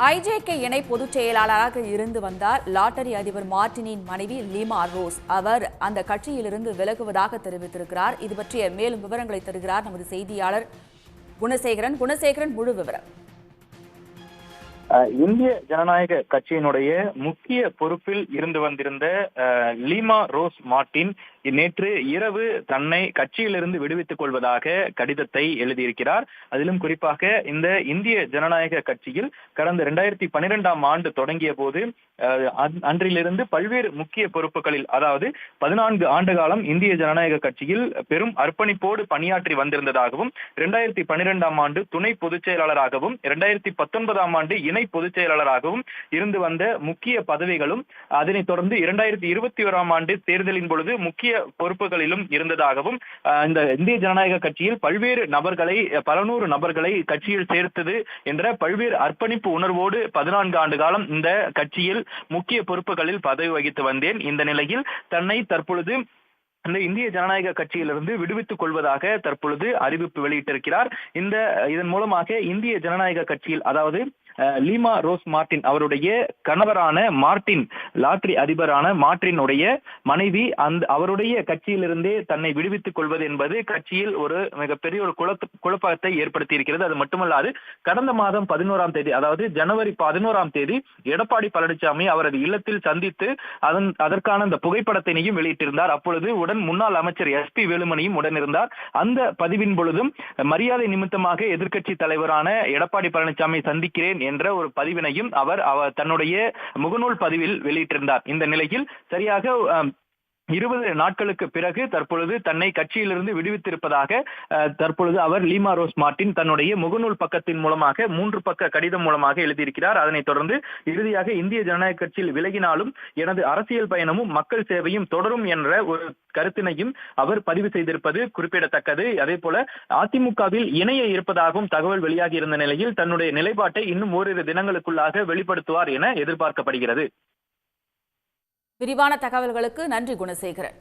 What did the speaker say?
IJK இணை பொதுச் செயலாளராக இருந்து வந்தார் லாட்டரி அதிபர் மார்டினின் மனைவி லீமா ரோஸ். அவர் அந்த கட்சியிலிருந்து விலகுவதாக தெரிவித்திருக்கிறார். இது பற்றிய மேலும் விவரங்களை தருகிறார் நமது செய்தியாளர் குணசேகரன். குணசேகரன், முழு விவரம். இந்திய ஜனநாயக கட்சியினுடைய முக்கிய பொறுப்பில் இருந்து வந்திருந்த லீமா ரோஸ் மார்டின் நேற்று இரவு தன்னை கட்சியிலிருந்து விடுவித்துக் கொள்வதாக கடிதத்தை எழுதியிருக்கிறார். அதிலும் குறிப்பாக இந்த இந்திய ஜனநாயக கட்சியில் கடந்த 2012ஆம் ஆண்டு தொடங்கிய போது அன்றிலிருந்து பல்வேறு முக்கிய பொறுப்புகளில், அதாவது 14 ஆண்டு காலம் இந்திய ஜனநாயக கட்சியில் பெரும் அர்ப்பணிப்போடு பணியாற்றி வந்திருந்ததாகவும், 2012ஆம் ஆண்டு துணை பொதுச் செயலாளராகவும், 2019ஆம் ஆண்டு இணை பொதுச் செயலாளராகவும் இருந்து வந்த முக்கிய பதவிகளும், அதனைத் தொடர்ந்து 2021ஆம் ஆண்டு தேர்தலின் பொழுது முக்கிய பொறுப்புகளிலும் இருந்ததாகவும், இந்த இந்திய ஜனநாயக கட்சியில் பல்வேறு நபர்களை, பல நூறு நபர்களை கட்சியில் சேர்த்தது என்ற பல்வேறு அர்ப்பணிப்பு உணர்வோடு 14 ஆண்டு காலம் இந்த கட்சியில் முக்கிய பொறுப்புகளில் பதவி வகித்து வந்தேன். இந்த நிலையில் தன்னை தற்பொழுது இந்த இந்திய ஜனநாயக கட்சியிலிருந்து விடுவித்துக் கொள்வதாக தற்பொழுது அறிவிப்பு வெளியிட்டிருக்கிறார். இதன் மூலமாக இந்திய ஜனநாயக கட்சியில், அதாவது லீமா ரோஸ் மார்டின் அவருடைய கணவரான மார்டின், லாட்டரி அதிபரான மார்டினுடைய மனைவி, அவருடைய கட்சியிலிருந்தே தன்னை விடுவித்துக் கொள்வது என்பது கட்சியில் ஒரு மிகப்பெரிய ஒரு குழப்பத்தை ஏற்படுத்தி இருக்கிறது. அது மட்டுமல்லாது, கடந்த மாதம் 11ஆம் தேதி, அதாவது ஜனவரி 11ஆம் தேதி எடப்பாடி பழனிசாமி அவரது இல்லத்தில் சந்தித்து அதற்கான அந்த புகைப்படத்தினையும் வெளியிட்டிருந்தார். அப்பொழுது முன்னாள் அமைச்சர் SP வேலுமணியும் உடனிருந்தார். அந்த பதிவின் பொழுதும் மரியாதை நிமித்தமாக எதிர்க்கட்சி தலைவரான எடப்பாடி பழனிசாமி சந்திக்கிறேன் என்ற ஒரு பதிவினையும் அவர் தன்னுடைய முகநூல் பதிவில் வெளியிட்டிருந்தார். இந்த நிலையில் சரியாக 20 நாட்களுக்கு பிறகு தற்பொழுது தன்னை கட்சியிலிருந்து விடுவித்திருப்பதாக தற்பொழுது அவர் லீமா ரோஸ் மார்டின் தன்னுடைய முகநூல் பக்கத்தின் மூலமாக 3 பக்க கடிதம் மூலமாக எழுதியிருக்கிறார். அதனைத் தொடர்ந்து இறுதியாக இந்திய ஜனநாயக கட்சியில் விலகினாலும் எனது அரசியல் பயணமும் மக்கள் சேவையும் தொடரும் என்ற ஒரு கருத்தினையும் அவர் பதிவு செய்திருப்பது குறிப்பிடத்தக்கது. அதே போல அதிமுகவில் இணைய இருப்பதாகவும் தகவல் வெளியாகி இருந்த நிலையில் தன்னுடைய நிலைப்பாட்டை இன்னும் ஓரிரு தினங்களுக்குள்ளாக வெளிப்படுத்துவார் என எதிர்பார்க்கப்படுகிறது. விரிவான தகவல்களுக்கு நன்றி குணசேகரன்.